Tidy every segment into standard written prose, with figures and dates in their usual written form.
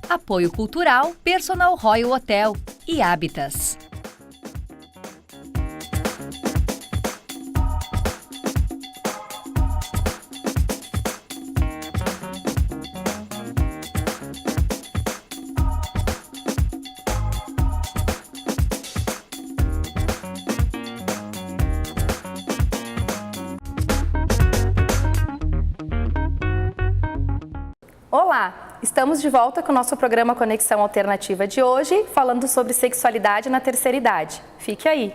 Apoio Cultural, Personal Royal Hotel e Habitas. Olá, estamos de volta com o nosso programa Conexão Alternativa de hoje, falando sobre sexualidade na terceira idade. Fique aí!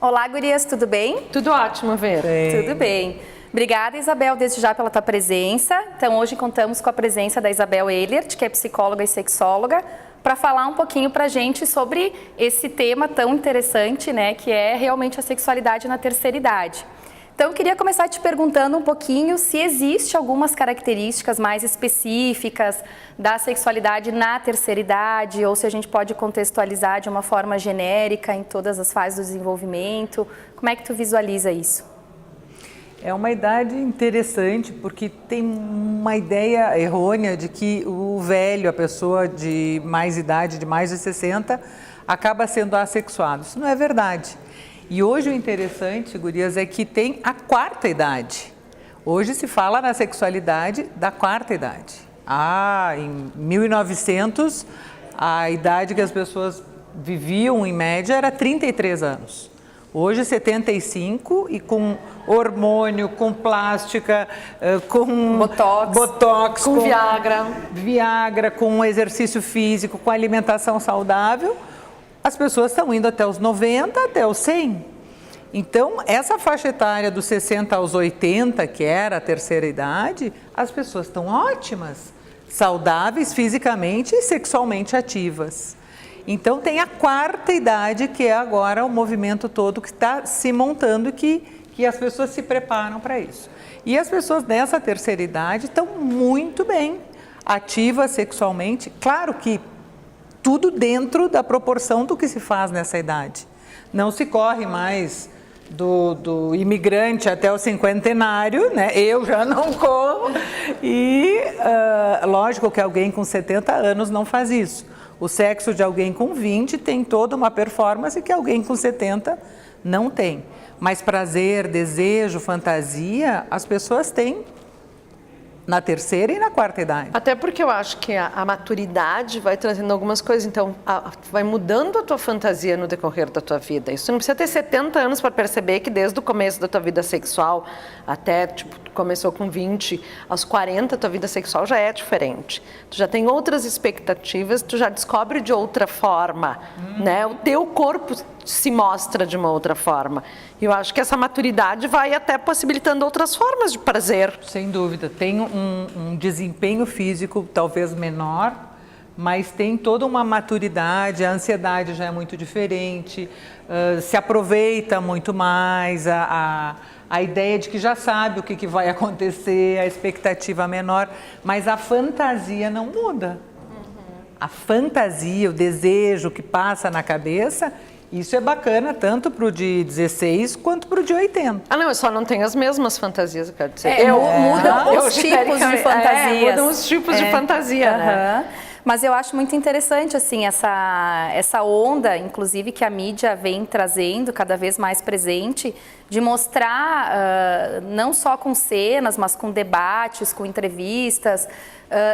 Olá, gurias, tudo bem? Tudo ótimo, Vera. Tudo bem. Obrigada, Isabel, desde já pela tua presença. Então, hoje contamos com a presença da Isabel Ehlert, que é psicóloga e sexóloga, para falar um pouquinho para a gente sobre esse tema tão interessante, né, que é realmente a sexualidade na terceira idade. Então, eu queria começar te perguntando um pouquinho se existe algumas características mais específicas da sexualidade na terceira idade, ou se a gente pode contextualizar de uma forma genérica em todas as fases do desenvolvimento. Como é que tu visualiza isso? É uma idade interessante porque tem uma ideia errônea de que o velho, a pessoa de mais idade, de mais de 60, acaba sendo assexuado. Isso não é verdade. E hoje o interessante, gurias, é que tem a quarta idade. Hoje se fala na sexualidade da quarta idade. Em 1900, a idade que as pessoas viviam em média era 33 anos. Hoje 75 e com hormônio, com plástica, com botox, com Viagra, com exercício físico, com alimentação saudável. As pessoas estão indo até os 90, até os 100. Então, essa faixa etária dos 60 aos 80, que era a terceira idade, as pessoas estão ótimas, saudáveis fisicamente e sexualmente ativas. Então, tem a quarta idade, que é agora o movimento todo que está se montando, que as pessoas se preparam para isso. E as pessoas nessa terceira idade estão muito bem, ativas sexualmente. Claro que tudo dentro da proporção do que se faz nessa idade. Não se corre mais do imigrante até o cinquentenário, né? Eu já não corro. E lógico que alguém com 70 anos não faz isso. O sexo de alguém com 20 tem toda uma performance que alguém com 70 não tem. Mas prazer, desejo, fantasia, as pessoas têm na terceira e na quarta idade. Até porque eu acho que a maturidade vai trazendo algumas coisas, então vai mudando a tua fantasia no decorrer da tua vida. Isso não precisa ter 70 anos para perceber que desde o começo da tua vida sexual, até, tipo, tu começou com 20, aos 40, tua vida sexual já é diferente. Tu já tem outras expectativas, tu já descobre de outra forma, né? O teu corpo se mostra de uma outra forma. E eu acho que essa maturidade vai até possibilitando outras formas de prazer. Sem dúvida. Tem um desempenho físico talvez menor, mas tem toda uma maturidade, a ansiedade já é muito diferente, se aproveita muito mais, a ideia de que já sabe o que vai acontecer, a expectativa menor, mas a fantasia não muda. A fantasia, o desejo que passa na cabeça, isso é bacana tanto para o de 16 quanto para o de 80. Não, eu só não tenho as mesmas fantasias, eu quero dizer. Mudam os tipos de fantasias. Mudam os tipos de fantasia, né? Mas eu acho muito interessante, assim, essa onda, inclusive, que a mídia vem trazendo cada vez mais presente, de mostrar, não só com cenas, mas com debates, com entrevistas,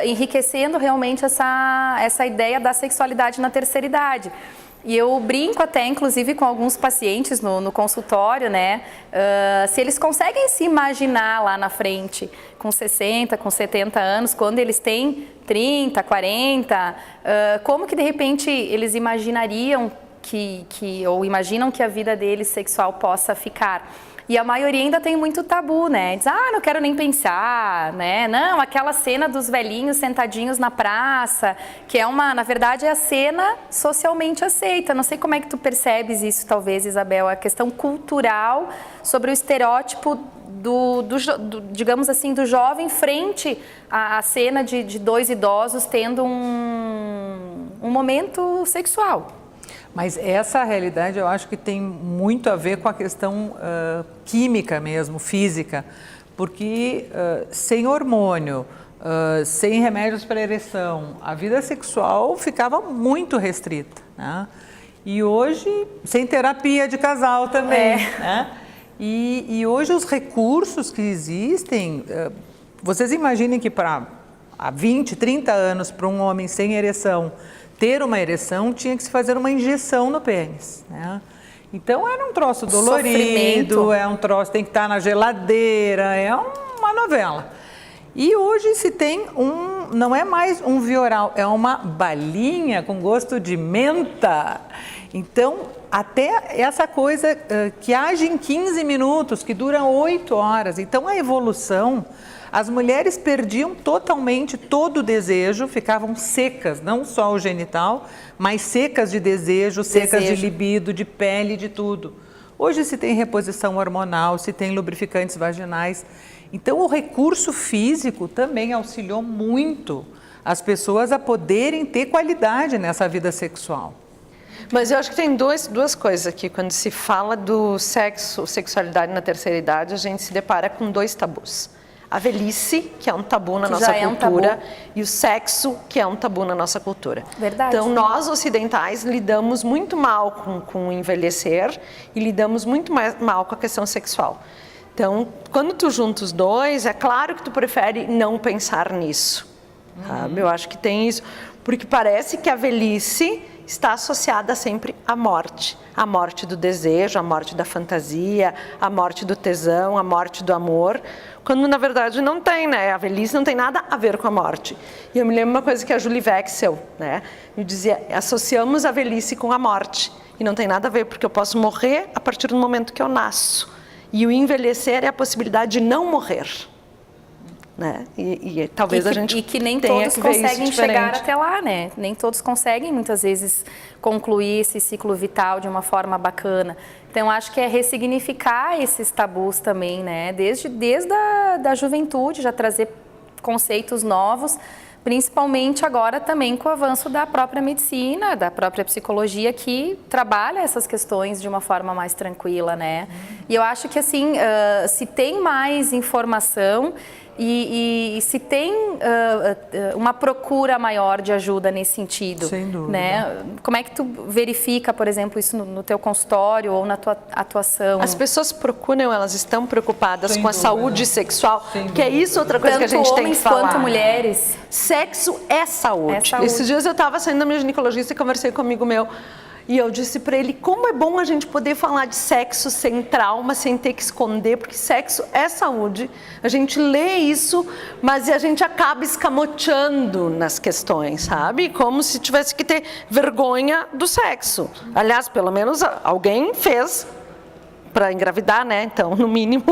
enriquecendo realmente essa ideia da sexualidade na terceira idade. E eu brinco até, inclusive, com alguns pacientes no consultório, né? Se eles conseguem se imaginar lá na frente, com 60, com 70 anos, quando eles têm 30, 40, como que de repente eles imaginariam ou imaginam que a vida deles sexual possa ficar? E a maioria ainda tem muito tabu, né? Diz, não quero nem pensar, né? Não, aquela cena dos velhinhos sentadinhos na praça, que é na verdade é a cena socialmente aceita. Não sei como é que tu percebes isso, talvez, Isabel, a questão cultural sobre o estereótipo digamos assim, do jovem frente à cena de dois idosos tendo um momento sexual. Mas essa realidade eu acho que tem muito a ver com a questão química mesmo, física, porque sem hormônio, sem remédios para ereção, a vida sexual ficava muito restrita, né? E hoje, sem terapia de casal também, né? E hoje os recursos que existem, vocês imaginem que há 20, 30 anos, para um homem sem ereção, ter uma ereção, tinha que se fazer uma injeção no pênis, né? Então era um troço dolorido, é um troço, tem que estar na geladeira, é uma novela. E hoje se tem não é mais um Vioral, é uma balinha com gosto de menta. Então, até essa coisa que age em 15 minutos, que dura 8 horas. Então, a evolução, as mulheres perdiam totalmente todo o desejo, ficavam secas, não só o genital, mas secas de desejo, secas de libido, de pele, de tudo. Hoje se tem reposição hormonal, se tem lubrificantes vaginais. Então, o recurso físico também auxiliou muito as pessoas a poderem ter qualidade nessa vida sexual. Mas eu acho que tem duas coisas aqui. Quando se fala do sexo, sexualidade na terceira idade, a gente se depara com 2 tabus. A velhice, que é um tabu na nossa cultura, e o sexo, que é um tabu na nossa cultura. Verdade. Então, nós ocidentais lidamos muito mal com o envelhecer e lidamos muito mal com a questão sexual. Então, quando tu junta os dois, é claro que tu prefere não pensar nisso. Sabe? Eu acho que tem isso, porque parece que a velhice está associada sempre à morte do desejo, à morte da fantasia, à morte do tesão, à morte do amor, quando na verdade não tem, né? A velhice não tem nada a ver com a morte. E eu me lembro uma coisa que a Julie Wexel, né, me dizia, associamos a velhice com a morte, e não tem nada a ver, porque eu posso morrer a partir do momento que eu nasço, e o envelhecer é a possibilidade de não morrer. Né? E talvez a gente que nem todos conseguem chegar até lá, né? Nem todos conseguem muitas vezes concluir esse ciclo vital de uma forma bacana. Então acho que é ressignificar esses tabus também, né? Desde da juventude, já trazer conceitos novos, principalmente agora também com o avanço da própria medicina, da própria psicologia, que trabalha essas questões de uma forma mais tranquila, né? E eu acho que assim, se tem mais informação e se tem uma procura maior de ajuda nesse sentido, sem dúvida, né? Como é que tu verifica, por exemplo, isso no teu consultório ou na tua atuação? As pessoas procuram, elas estão preocupadas com a saúde sexual, que é isso outra coisa que a gente tem que falar. Tanto homens quanto mulheres. Sexo é saúde. É saúde. Esses dias eu estava saindo da minha ginecologista e conversei com um amigo meu. E eu disse para ele, como é bom a gente poder falar de sexo sem trauma, sem ter que esconder, porque sexo é saúde. A gente lê isso, mas a gente acaba escamoteando nas questões, sabe? Como se tivesse que ter vergonha do sexo. Aliás, pelo menos alguém fez para engravidar, né? Então, no mínimo,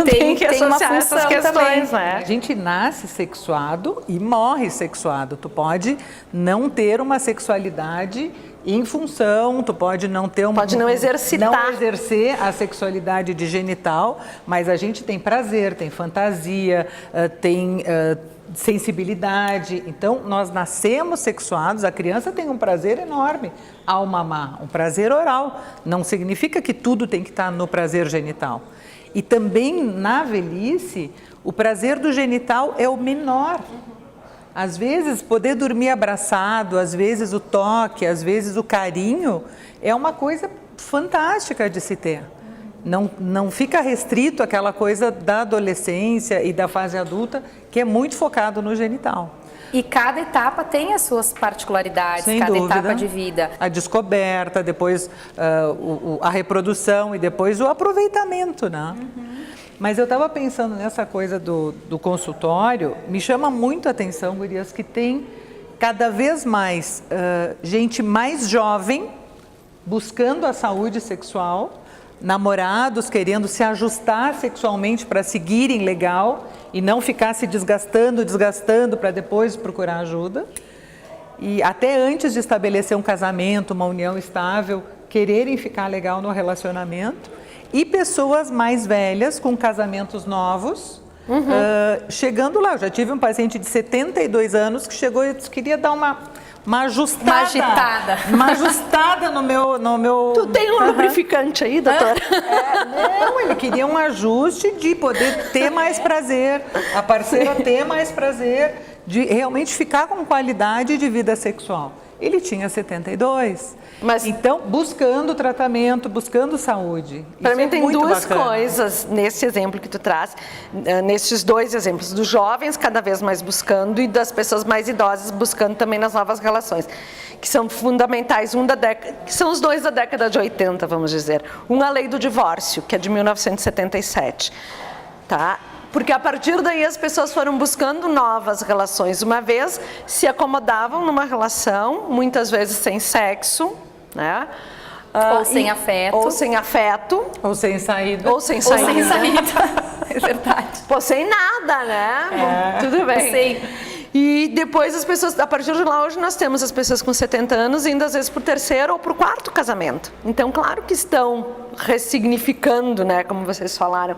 tem que associar essas questões, né? A gente nasce sexuado e morre sexuado. Tu pode não ter uma sexualidade em função, tu pode não ter uma... Pode não exercitar. Não exercer a sexualidade de genital, mas a gente tem prazer, tem fantasia, tem sensibilidade. Então, nós nascemos sexuados, a criança tem um prazer enorme ao mamar, um prazer oral. Não significa que tudo tem que estar no prazer genital. E também, na velhice, o prazer do genital é o menor. Às vezes, poder dormir abraçado, às vezes o toque, às vezes o carinho, é uma coisa fantástica de se ter. Não fica restrito àquela coisa da adolescência e da fase adulta, que é muito focado no genital. E cada etapa tem as suas particularidades, sem cada dúvida, etapa de vida. A descoberta, depois a reprodução e depois o aproveitamento, né? Mas eu estava pensando nessa coisa do consultório, me chama muito a atenção, gurias, que tem cada vez mais gente mais jovem buscando a saúde sexual, namorados querendo se ajustar sexualmente para seguirem legal e não ficar se desgastando para depois procurar ajuda. E até antes de estabelecer um casamento, uma união estável, quererem ficar legal no relacionamento. E pessoas mais velhas, com casamentos novos, chegando lá. Eu já tive um paciente de 72 anos que chegou e disse que queria dar uma ajustada. Uma ajustada no meu... Tu tem um lubrificante aí, doutora? Não, ele queria um ajuste de poder ter mais prazer, a parceira ter mais prazer, de realmente ficar com qualidade de vida sexual. Ele tinha 72. Mas, então, buscando tratamento, buscando saúde. Para mim tem duas bacana. coisas nesse exemplo que tu traz, nesses dois exemplos, dos jovens cada vez mais buscando e das pessoas mais idosas buscando também nas novas relações, que são fundamentais, que são os dois da década de 80, vamos dizer. Um, a lei do divórcio, que é de 1977, tá? Porque a partir daí as pessoas foram buscando novas relações. Uma vez se acomodavam numa relação, muitas vezes sem sexo, né? Ou sem afeto. Ou sem afeto. Ou sem saída. Ou sem saída. Ou sem saída. É verdade. Pô, sem nada, né? Tudo bem. Sei. E depois as pessoas, a partir de lá, hoje nós temos as pessoas com 70 anos indo às vezes para o terceiro ou para o quarto casamento. Então, claro que estão ressignificando, né, como vocês falaram.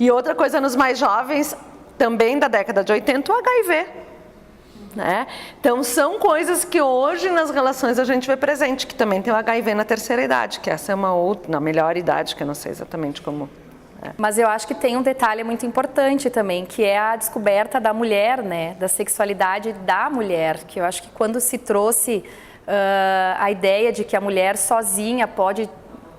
E outra coisa nos mais jovens, também da década de 80, o HIV. Né? Então, são coisas que hoje nas relações a gente vê presente, que também tem o HIV na terceira idade, que essa é uma outra, na melhor idade, que eu não sei exatamente como... Mas eu acho que tem um detalhe muito importante também, que é a descoberta da mulher, né? Da sexualidade da mulher, que eu acho que quando se trouxe a ideia de que a mulher sozinha pode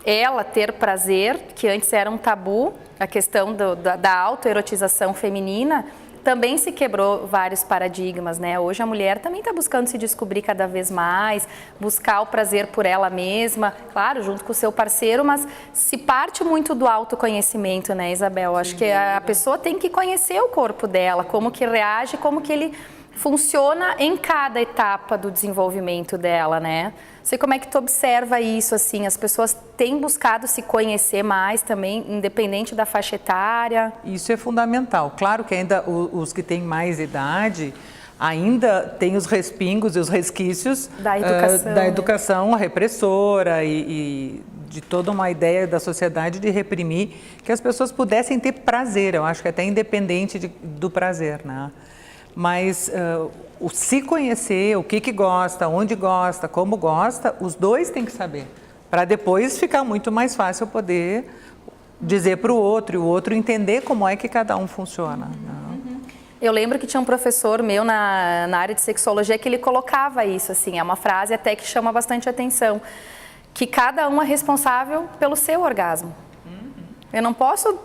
ela ter prazer, que antes era um tabu, a questão da autoerotização feminina, também se quebrou vários paradigmas, né? Hoje a mulher também está buscando se descobrir cada vez mais, buscar o prazer por ela mesma, claro, junto com o seu parceiro, mas se parte muito do autoconhecimento, né, Isabel? Acho que a pessoa tem que conhecer o corpo dela, como que reage, como que ele funciona em cada etapa do desenvolvimento dela, né? Não sei como é que tu observa isso, assim, as pessoas têm buscado se conhecer mais também, independente da faixa etária? Isso é fundamental. Claro que ainda os que têm mais idade ainda têm os respingos e os resquícios da educação repressora e de toda uma ideia da sociedade de reprimir que as pessoas pudessem ter prazer, eu acho que até independente do prazer, né? Mas o se conhecer, o que gosta, onde gosta, como gosta, os dois têm que saber, para depois ficar muito mais fácil poder dizer para o outro e o outro entender como é que cada um funciona. Né? Eu lembro que tinha um professor meu na área de sexologia que ele colocava isso, assim, é uma frase até que chama bastante atenção, que cada um é responsável pelo seu orgasmo. Eu não posso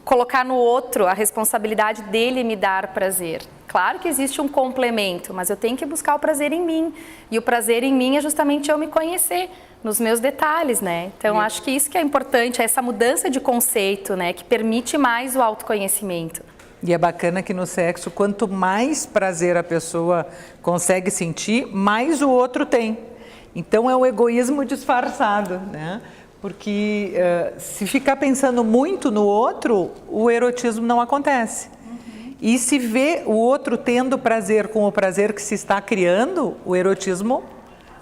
colocar no outro a responsabilidade dele me dar prazer. Claro que existe um complemento, mas eu tenho que buscar o prazer em mim. E o prazer em mim é justamente eu me conhecer nos meus detalhes, né? Então, acho que isso que é importante, é essa mudança de conceito, né? Que permite mais o autoconhecimento. E é bacana que no sexo, quanto mais prazer a pessoa consegue sentir, mais o outro tem. Então, é um egoísmo disfarçado, né? Porque se ficar pensando muito no outro, o erotismo não acontece. E se vê o outro tendo prazer com o prazer que se está criando, o erotismo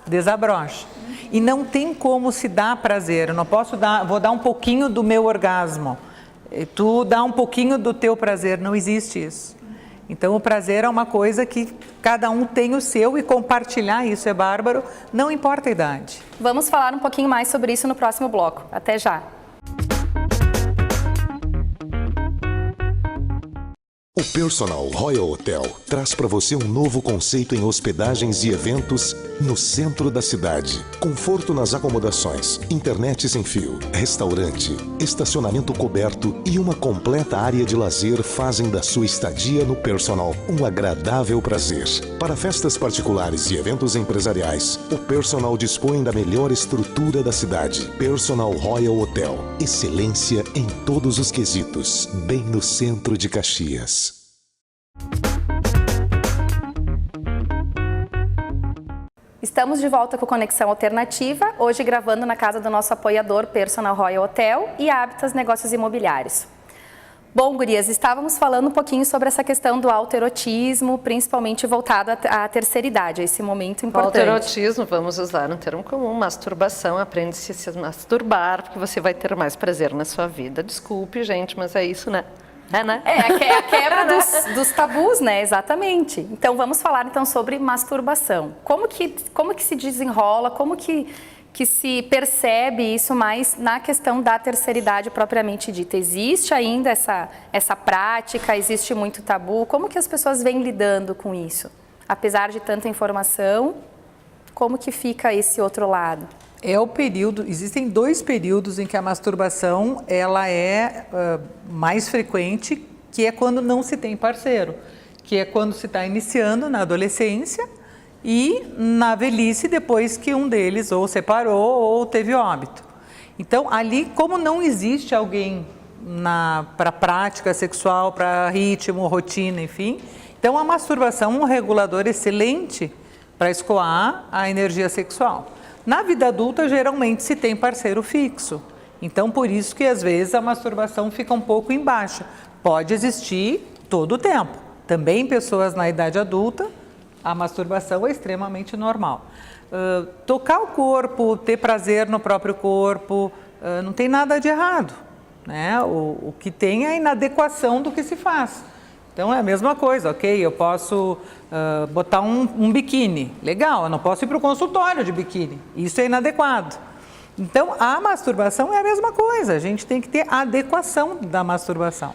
desabrocha. E não tem como se dar prazer. Eu não posso vou dar um pouquinho do meu orgasmo. Tu dá um pouquinho do teu prazer. Não existe isso. Então o prazer é uma coisa que cada um tem o seu e compartilhar isso é bárbaro, não importa a idade. Vamos falar um pouquinho mais sobre isso no próximo bloco. Até já! O Personal Royal Hotel traz para você um novo conceito em hospedagens e eventos no centro da cidade. Conforto nas acomodações, internet sem fio, restaurante, estacionamento coberto e uma completa área de lazer fazem da sua estadia no Personal um agradável prazer. Para festas particulares e eventos empresariais, o Personal dispõe da melhor estrutura da cidade. Personal Royal Hotel. Excelência em todos os quesitos, bem no centro de Caxias. Estamos de volta com Conexão Alternativa, hoje gravando na casa do nosso apoiador Personal Royal Hotel e Habitat Negócios Imobiliários. Bom, gurias, estávamos falando um pouquinho sobre essa questão do autoerotismo, principalmente voltado à terceira idade, a esse momento importante. Autoerotismo, vamos usar um termo comum, masturbação, aprende-se a se masturbar, porque você vai ter mais prazer na sua vida. Desculpe, gente, mas é isso, né? É a quebra dos tabus, né? Exatamente. Então, vamos falar então sobre masturbação. Como que se desenrola, como que se percebe isso mais na questão da terceira idade propriamente dita? Existe ainda essa prática? Existe muito tabu? Como que as pessoas vêm lidando com isso? Apesar de tanta informação, como que fica esse outro lado? Existem 2 períodos em que a masturbação ela é mais frequente, que é quando não se tem parceiro, que é quando se está iniciando na adolescência e na velhice, depois que um deles ou separou ou teve óbito. Então, ali, como não existe alguém para prática sexual, para ritmo, rotina, enfim, então a masturbação é um regulador excelente para escoar a energia sexual. Na vida adulta, geralmente se tem parceiro fixo, então por isso que às vezes a masturbação fica um pouco em baixa. Pode existir todo o tempo, também pessoas na idade adulta, a masturbação é extremamente normal. Tocar o corpo, ter prazer no próprio corpo, não tem nada de errado, né? O que tem é a inadequação do que se faz. Então é a mesma coisa, ok? Eu posso botar um biquíni, legal, eu não posso ir para o consultório de biquíni, isso é inadequado. Então a masturbação é a mesma coisa, a gente tem que ter a adequação da masturbação.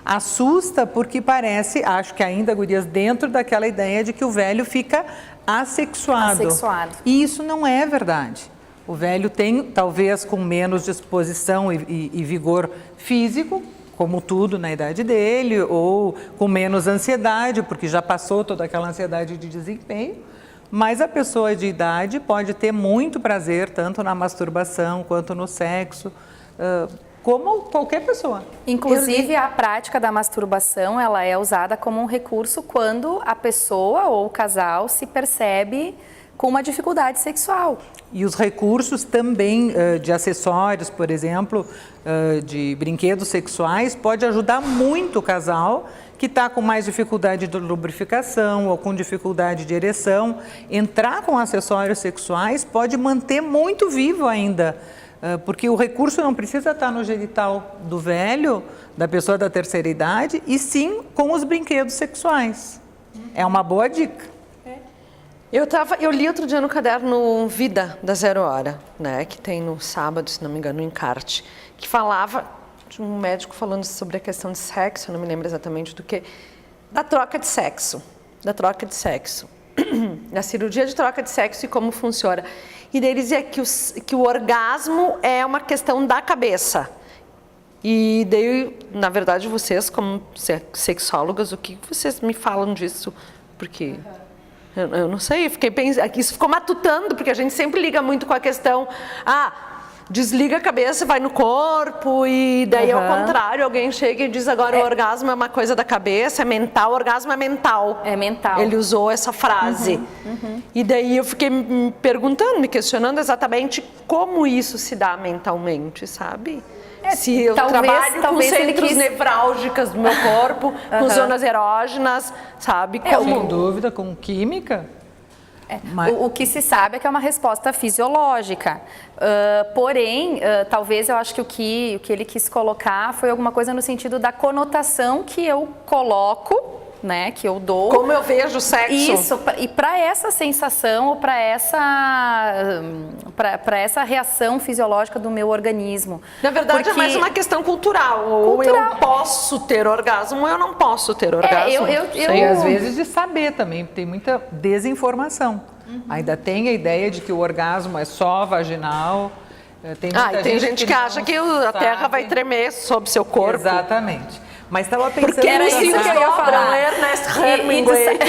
Assusta porque parece, acho que ainda, gurias, dentro daquela ideia de que o velho fica assexuado. E isso não é verdade. O velho tem, talvez com menos disposição e vigor físico, como tudo na idade dele, ou com menos ansiedade, porque já passou toda aquela ansiedade de desempenho, mas a pessoa de idade pode ter muito prazer, tanto na masturbação quanto no sexo, como qualquer pessoa. Inclusive, a prática da masturbação, ela é usada como um recurso quando a pessoa ou o casal se percebe com uma dificuldade sexual. E os recursos também de acessórios, por exemplo, de brinquedos sexuais, pode ajudar muito o casal que está com mais dificuldade de lubrificação ou com dificuldade de ereção. Entrar com acessórios sexuais pode manter muito vivo ainda, porque o recurso não precisa estar no genital do velho, da pessoa da terceira idade, e sim com os brinquedos sexuais. É uma boa dica. Eu li outro dia no caderno Vida, da Zero Hora, né, que tem no sábado, se não me engano, no encarte, que falava de um médico falando sobre a questão de sexo, eu não me lembro exatamente do que, da troca de sexo, da cirurgia de troca de sexo e como funciona. E daí ele dizia que o orgasmo é uma questão da cabeça. E daí, na verdade, vocês, como sexólogas, o que vocês me falam disso? Porque eu não sei, fiquei pensando, isso ficou matutando, porque a gente sempre liga muito com a questão, desliga a cabeça e vai no corpo, e daí ao contrário, alguém chega e diz agora o orgasmo é uma coisa da cabeça, é mental, o orgasmo é mental. É mental. Ele usou essa frase. E daí eu fiquei me perguntando, me questionando exatamente como isso se dá mentalmente, sabe? Se eu trabalho com centros nevrálgicas do meu corpo, com zonas erógenas, sabe? Sem dúvida, com química. O que se sabe é que é uma resposta fisiológica. Porém, talvez eu acho que o que ele quis colocar foi alguma coisa no sentido da conotação que eu coloco, né, que eu dou. Como eu vejo o sexo. Isso, e para essa sensação, ou para essa reação fisiológica do meu organismo. Na verdade, é mais uma questão cultural. Ou eu posso ter orgasmo ou eu não posso ter orgasmo. E às vezes de saber também, tem muita desinformação. Ainda tem a ideia de que o orgasmo é só vaginal. Tem gente que acha que a terra vai tremer sob seu corpo. Exatamente. Mas estava pensando... Porque era isso que eu ia falar. Ernest E Hemingway.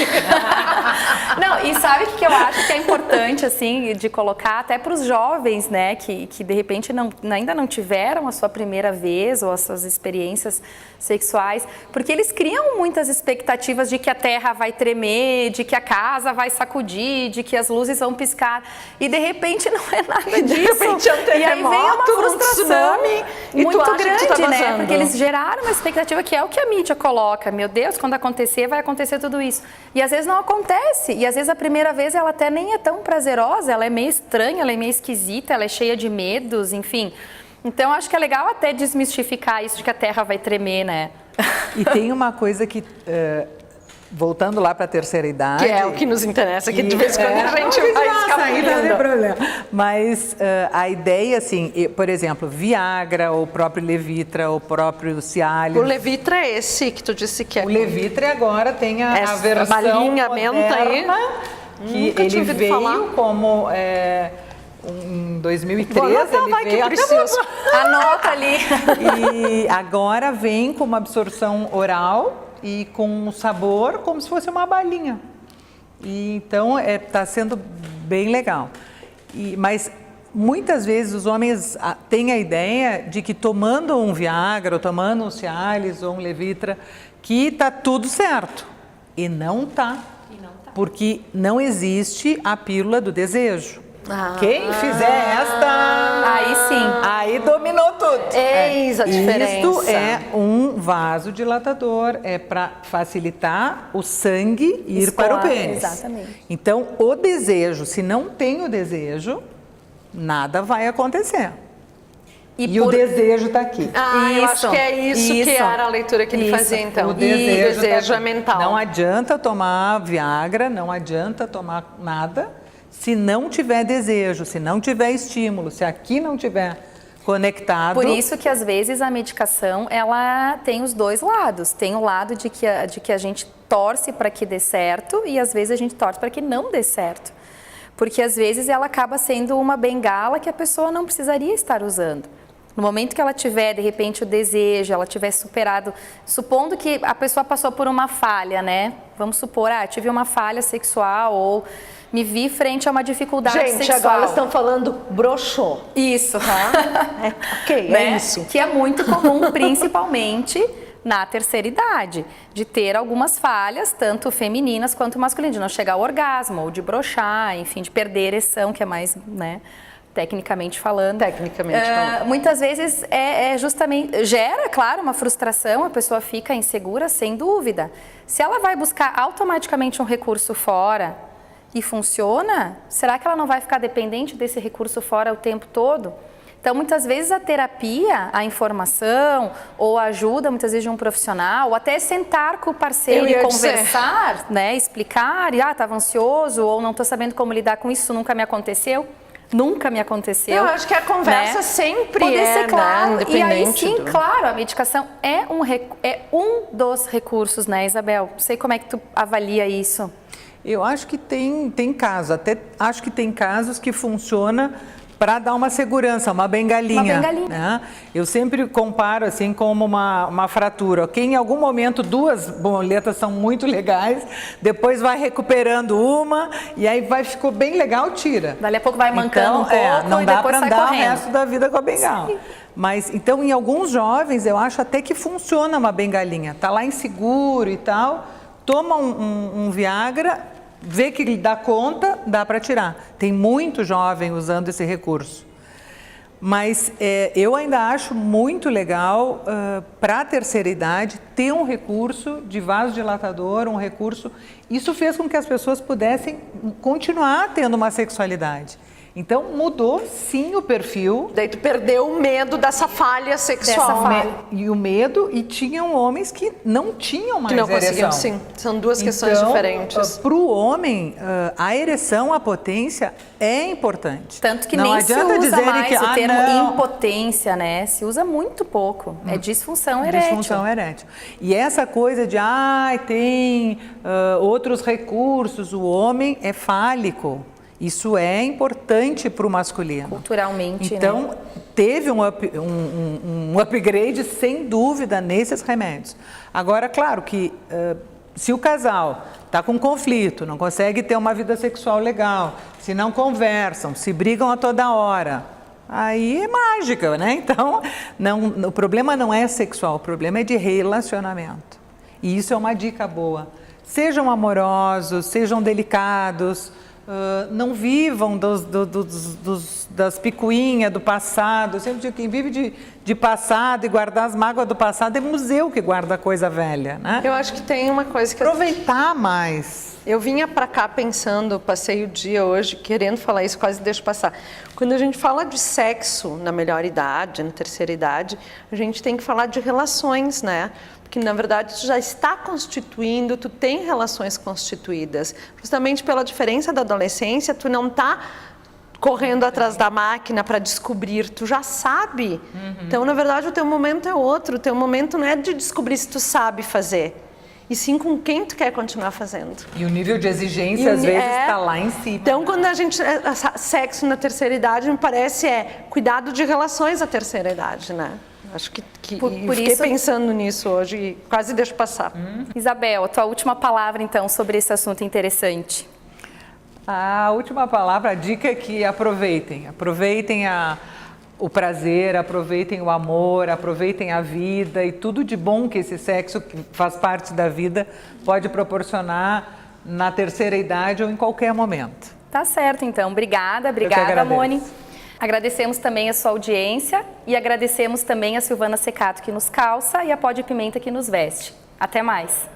Não, e sabe o que eu acho que é importante, assim, de colocar até para os jovens, né, que de repente ainda não tiveram a sua primeira vez ou as suas experiências sexuais, porque eles criam muitas expectativas de que a terra vai tremer, de que a casa vai sacudir, de que as luzes vão piscar, e de repente não é nada disso. De repente é um terremoto, e aí vem uma frustração tsunami, e tu muito acha que grande, tu tá né? gozando. Porque eles geraram uma expectativa que é o que a mídia coloca. Meu Deus, quando acontecer, vai acontecer tudo isso. E às vezes não acontece. E às vezes a primeira vez ela até nem é tão prazerosa, ela é meio estranha, ela é meio esquisita, ela é cheia de medos, enfim. Então acho que é legal até desmistificar isso de que a terra vai tremer, né? E tem uma coisa que, voltando lá para a terceira idade... Que é o que nos interessa, que de vez em quando a gente vai escapulhando. Problema. Mas a ideia, assim, por exemplo, Viagra, o próprio Levitra, o próprio Cialis... O Levitra é esse que tu disse que é... O Levitra agora tem a Essa versão balinha menta aí. moderna, que Nunca tinha ele ouvido veio falar. como... em 2013 Vou anotar, ele vai, que veio... eu preciso. Anota ali. E agora vem com uma absorção oral e com um sabor como se fosse uma balinha. E então está sendo bem legal. Mas muitas vezes os homens têm a ideia de que tomando um Viagra, ou tomando um Cialis ou um Levitra, que está tudo certo. E não está. Porque não existe a pílula do desejo. Quem fizer esta... Aí sim. Aí dominou tudo. Eis a diferença. Isto é um vasodilatador, é para facilitar o sangue ir para o pênis. Exatamente. Então, o desejo, se não tem o desejo, nada vai acontecer. E o desejo está aqui. Eu acho que é isso que era a leitura que ele fazia, então. O desejo, é mental. Não adianta tomar Viagra, não adianta tomar nada se não tiver desejo, se não tiver estímulo, se aqui não tiver conectado. Por isso que às vezes a medicação ela tem os dois lados. Tem o lado de que a gente torce para que dê certo e às vezes a gente torce para que não dê certo. Porque às vezes ela acaba sendo uma bengala que a pessoa não precisaria estar usando. No momento que ela tiver, de repente, o desejo, ela tiver superado, supondo que a pessoa passou por uma falha, né? Vamos supor, tive uma falha sexual ou me vi frente a uma dificuldade sexual. Gente, agora elas estão falando broxou. Isso. Ok, né? é isso. Que é muito comum, principalmente na terceira idade, de ter algumas falhas, tanto femininas quanto masculinas, de não chegar ao orgasmo, ou de broxar, enfim, de perder a ereção, que é mais, né? Tecnicamente falando. Muitas vezes justamente, gera, claro, uma frustração, a pessoa fica insegura, sem dúvida. Se ela vai buscar automaticamente um recurso fora e funciona, será que ela não vai ficar dependente desse recurso fora o tempo todo? Então, muitas vezes a terapia, a informação ou a ajuda, muitas vezes de um profissional, ou até sentar com o parceiro e conversar, né, explicar, estava ansioso ou não estou sabendo como lidar com isso, nunca me aconteceu. Nunca me aconteceu. Eu acho que a conversa sempre poder ser claro. né? E aí sim, claro, a medicação é um dos recursos, né, Isabel? Não sei como é que tu avalia isso. Eu acho que tem casos, até acho que tem casos que funciona para dar uma segurança, uma bengalinha. Uma bengalinha. Né? Eu sempre comparo assim como uma fratura. Ok, em algum momento duas boletas são muito legais, depois vai recuperando uma e aí ficou bem legal, tira. Dali a pouco vai mancando um pouco não e dá depois para sai andar correndo. o resto da vida com a bengala. Sim. Mas então em alguns jovens eu acho até que funciona uma bengalinha. Tá lá inseguro e tal, toma um Viagra, vê que ele dá conta, dá para tirar. Tem muito jovem usando esse recurso. Mas eu ainda acho muito legal para a terceira idade ter um recurso de vasodilatador, um recurso... Isso fez com que as pessoas pudessem continuar tendo uma sexualidade. Então mudou sim o perfil. Daí tu perdeu o medo dessa falha sexual. E o medo, e tinham homens que não tinham mais ereção. Que não conseguiam, sim. São duas questões diferentes. Para o homem, a ereção, a potência é importante. Tanto que não nem adianta se usa dizer mais que, o termo não. impotência, né? Se usa muito pouco. É disfunção erétil. Disfunção erétil. E essa coisa de, tem outros recursos, o homem é fálico. Isso é importante para o masculino. Culturalmente, então, né? Teve um upgrade, sem dúvida, nesses remédios. Agora, claro que se o casal está com conflito, não consegue ter uma vida sexual legal, se não conversam, se brigam a toda hora, aí é mágica, né? Então, o problema não é sexual, o problema é de relacionamento. E isso é uma dica boa. Sejam amorosos, sejam delicados, não vivam das picuinhas do passado. Eu sempre digo, quem vive de passado e guardar as mágoas do passado é museu que guarda coisa velha, né? Eu acho que tem uma coisa que... Aproveitar mais. Eu vinha para cá pensando, passei o dia hoje querendo falar isso, quase deixo passar. Quando a gente fala de sexo na melhor idade, na terceira idade, a gente tem que falar de relações, né? Porque, na verdade, tu já está constituindo, tu tem relações constituídas. Justamente pela diferença da adolescência, tu não está correndo atrás da máquina para descobrir, tu já sabe. Então, na verdade, o teu momento é outro. O teu momento não é de descobrir se tu sabe fazer, e sim com quem tu quer continuar fazendo. E o nível de exigência, às vezes, está lá em cima. Então, quando a gente... Sexo na terceira idade, me parece, cuidado de relações na terceira idade, né? Acho que por fiquei isso... pensando nisso hoje e quase deixo passar. Isabel, a tua última palavra, então, sobre esse assunto interessante. A última palavra, a dica é que aproveitem. Aproveitem o prazer, aproveitem o amor, aproveitem a vida e tudo de bom que esse sexo, que faz parte da vida, pode proporcionar na terceira idade ou em qualquer momento. Tá certo, então. Obrigada, Moni. Agradecemos também a sua audiência e agradecemos também a Silvana Secato que nos calça e a Pó de Pimenta que nos veste. Até mais!